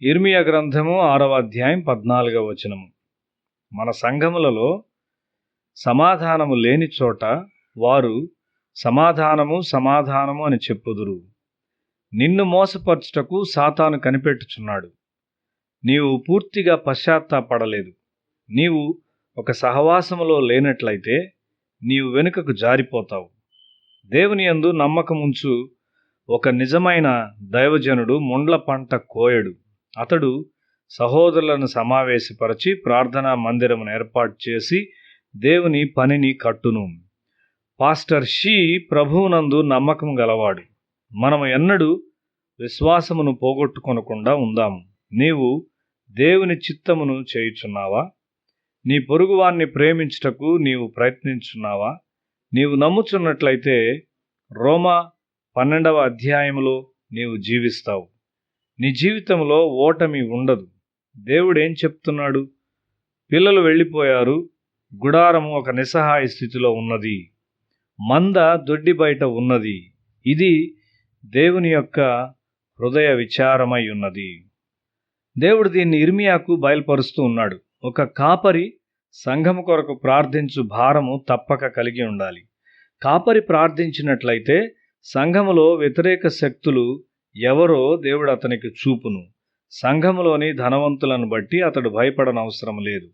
ఇర్మియా గ్రంథము 6వ అధ్యాయం 14వ వచనము. మన సంఘములలో సమాధానము లేని చోట వారు సమాధానము సమాధానము అని చెప్పుదురు. నిన్ను మోసపరచుటకు సాతాను కనిపెట్టుచున్నాడు. నీవు పూర్తిగా పశ్చాత్తాపడలేదు. నీవు ఒక సహవాసములో లేనట్లయితే నీవు వెనుకకు జారిపోతావు. దేవుని యందు నమ్మకముంచు ఒక నిజమైన దైవజనుడు ముండ్ల పంట కోయడు. అతడు సహోదరులను సమావేశపరచి ప్రార్థనా మందిరమును ఏర్పాటు చేసి దేవుని పనిని కట్టును. పాస్టర్ షీ ప్రభువునందు నమ్మకం గలవాడు. మనము ఎన్నడూ విశ్వాసమును పోగొట్టుకొనకుండా ఉందాము. నీవు దేవుని చిత్తమును చేయుచున్నావా? నీ పొరుగువాన్ని ప్రేమించుటకు నీవు ప్రయత్నించున్నావా? నీవు నమ్ముచున్నట్లయితే రోమా 12వ అధ్యాయములో నీవు జీవిస్తావు. నీ జీవితంలో ఓటమి ఉండదు. దేవుడేం చెప్తున్నాడు? పిల్లలు వెళ్ళిపోయారు, గుడారము ఒక నిస్సహాయ స్థితిలో ఉన్నది, మంద దొడ్డి బయట ఉన్నది. ఇది దేవుని యొక్క హృదయ విచారమై ఉన్నది. దేవుడు దీన్ని ఇర్మియాకు బయలుపరుస్తూ ఉన్నాడు. ఒక కాపరి సంఘము కొరకు ప్రార్థించు భారము తప్పక కలిగి ఉండాలి. కాపరి ప్రార్థించినట్లయితే సంఘములో వ్యతిరేక శక్తులు ఎవరో దేవుడు అతనికి చూపును. సంఘములోని ధనవంతులను బట్టి అతడు భయపడనవసరం లేదు.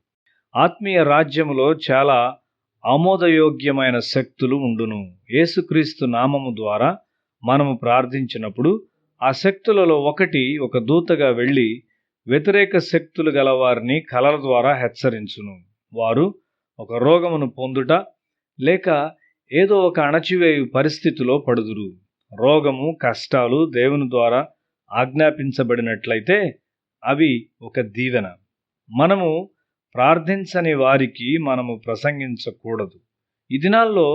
ఆత్మీయ రాజ్యములో చాలా ఆమోదయోగ్యమైన శక్తులు ఉండును. యేసుక్రీస్తు నామము ద్వారా మనము ప్రార్థించినప్పుడు ఆ శక్తులలో ఒకటి ఒక దూతగా వెళ్ళి వ్యతిరేక శక్తులు గలవారిని కలల ద్వారా హెచ్చరించును. వారు ఒక రోగమును పొందుట లేక ఏదో ఒక అణచివేయు పరిస్థితిలో పడుదురు. రోగము, కష్టాలు దేవుని ద్వారా ఆజ్ఞాపించబడినట్లయితే అవి ఒక దీవెన. మనము ప్రార్థించని వారికి మనము ప్రసంగించకూడదు. ఈ దినాల్లో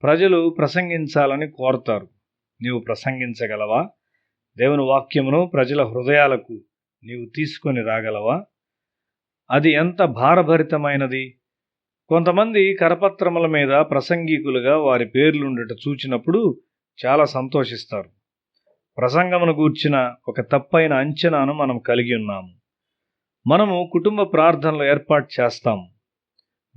ప్రజలు ప్రసంగించాలని కోరతారు. నీవు ప్రసంగించగలవా? దేవుని వాక్యమును ప్రజల హృదయాలకు నీవు తీసుకొని రాగలవా? అది ఎంత భారభరితమైనది. కొంతమంది కరపత్రముల మీద ప్రసంగికులుగా వారి పేర్లుండట చూచినప్పుడు చాలా సంతోషిస్తారు. ప్రసంగమును గూర్చిన ఒక తప్పైన అంచనాను మనం కలిగి ఉన్నాము. మనము కుటుంబ ప్రార్థనలు ఏర్పాటు చేస్తాము.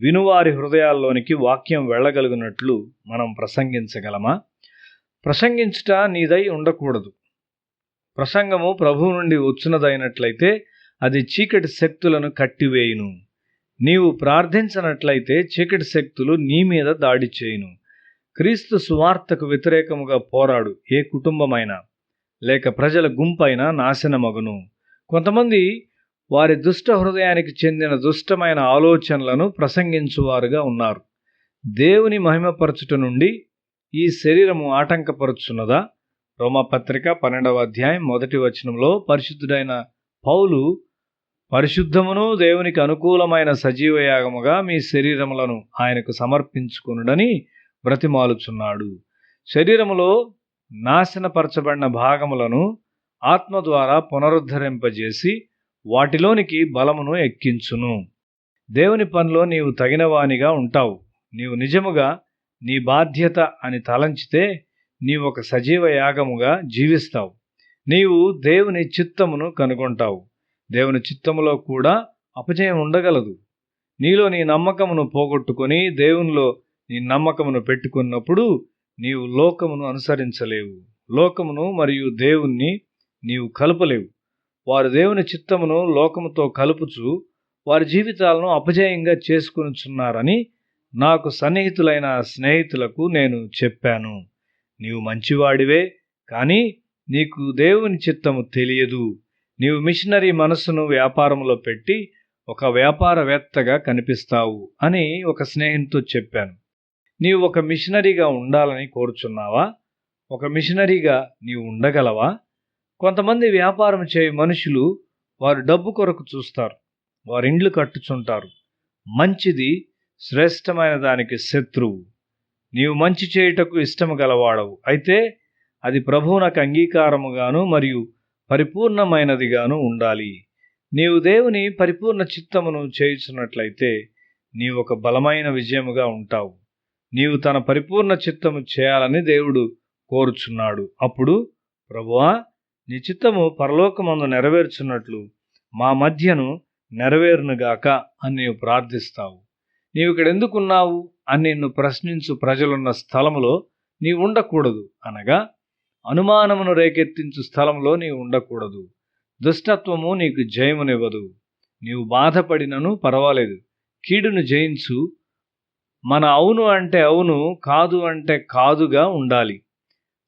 వినువారి హృదయాల్లోనికి వాక్యం వెళ్ళగలిగినట్లు మనం ప్రసంగించగలమా? ప్రసంగించుట నీదై ఉండకూడదు. ప్రసంగము ప్రభువు నుండి వచ్చినదైనట్లయితే అది చీకటి శక్తులను కట్టివేయును. నీవు ప్రార్థించనట్లయితే చీకటి శక్తులు నీ మీద దాడి చేయును. క్రీస్తు సువార్తకు వ్యతిరేకముగా పోరాడు ఏ కుటుంబమైనా లేక ప్రజల గుంపైనా నాశనమగును. కొంతమంది వారి దుష్ట హృదయానికి చెందిన దుష్టమైన ఆలోచనలను ప్రసంగించువారుగా ఉన్నారు. దేవుని మహిమపరచుట నుండి ఈ శరీరము ఆటంకపరుచున్నదా? రోమాపత్రిక 12వ అధ్యాయం 1వ వచనంలో పరిశుద్ధుడైన పౌలు పరిశుద్ధమును దేవునికి అనుకూలమైన సజీవయాగముగా మీ శరీరములను ఆయనకు సమర్పించుకొనుడని బ్రతిమాలుచున్నాడు. శరీరములో నాశనపరచబడిన భాగములను ఆత్మ ద్వారా పునరుద్ధరింపజేసి వాటిలోనికి బలమును ఎక్కించును. దేవుని పనిలో నీవు తగినవానిగా ఉంటావు. నీవు నిజముగా నీ బాధ్యత అని తలంచితే నీవు ఒక సజీవ యాగముగా జీవిస్తావు. నీవు దేవుని చిత్తమును కనుగొంటావు. దేవుని చిత్తములో కూడా అపజయం ఉండగలదు. నీలో నీ నమ్మకమును పోగొట్టుకొని దేవునిలో నీ నమ్మకమును పెట్టుకున్నప్పుడు నీవు లోకమును అనుసరించలేవు. లోకమును మరియు దేవుణ్ణి నీవు కలుపలేవు. వారు దేవుని చిత్తమును లోకముతో కలుపుచు వారి జీవితాలను అపజయంగా చేసుకొనుచున్నారని నాకు సన్నిహితులైన స్నేహితులకు నేను చెప్పాను. నీవు మంచివాడివే, కానీ నీకు దేవుని చిత్తము తెలియదు. నీవు మిషనరీ మనస్సును వ్యాపారంలో పెట్టి ఒక వ్యాపారవేత్తగా కనిపిస్తావు అని ఒక స్నేహితుతో చెప్పాను. నీవు ఒక మిషనరీగా ఉండాలని కోరుచున్నావా? ఒక మిషనరీగా నీవు ఉండగలవా? కొంతమంది వ్యాపారం చేయు మనుషులు వారు డబ్బు కొరకు చూస్తారు. వారి ఇండ్లు కట్టుచుంటారు. మంచిది శ్రేష్టమైన దానికి శత్రువు. నీవు మంచి చేయుటకు ఇష్టము గలవాడవు. అయితే అది ప్రభువునకు అంగీకారముగాను మరియు పరిపూర్ణమైనదిగాను ఉండాలి. నీవు దేవుని పరిపూర్ణ చిత్తమును చేయుచున్నట్లయితే నీవు ఒక బలమైన విజయముగా ఉంటావు. నీవు తన పరిపూర్ణ చిత్తము చేయాలని దేవుడు కోరుచున్నాడు. అప్పుడు ప్రభువా, నీ చిత్తము పరలోకమందు నెరవేర్చున్నట్లు మా మధ్యను నెరవేరునుగాక అని నీవు ప్రార్థిస్తావు. నీవు ఇక్కడ ఎందుకున్నావు అని నిన్ను ప్రశ్నించు ప్రజలున్న స్థలములో నీవు ఉండకూడదు. అనగా అనుమానమును రేకెత్తించు స్థలంలో నీవు ఉండకూడదు. దుష్టత్వము నీకు జయమునివ్వదు. నీవు బాధపడినను పర్వాలేదు, కీడును జయించు. మన అవును అంటే అవును, కాదు అంటే కాదుగా ఉండాలి.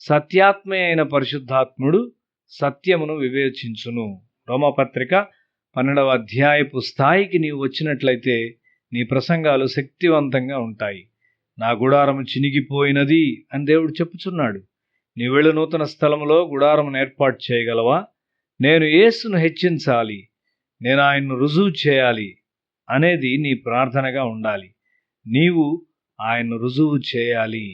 సత్యాత్మే అయిన పరిశుద్ధాత్ముడు సత్యమును వివేచించును. రోమపత్రిక 12వ అధ్యాయపు స్థాయికి నీవు వచ్చినట్లయితే నీ ప్రసంగాలు శక్తివంతంగా ఉంటాయి. నా గుడారము చినిగిపోయినది అని దేవుడు చెప్పుచున్నాడు. నీ వెళ్ళు నూతన స్థలంలో గుడారమును ఏర్పాటు చేయగలవా? నేను యేసును హెచ్చించాలి, నేను ఆయన్ను రుజువు చేయాలి అనేది నీ ప్రార్థనగా ఉండాలి. నీవు ఆయన్ను రుజువు చేయాలి.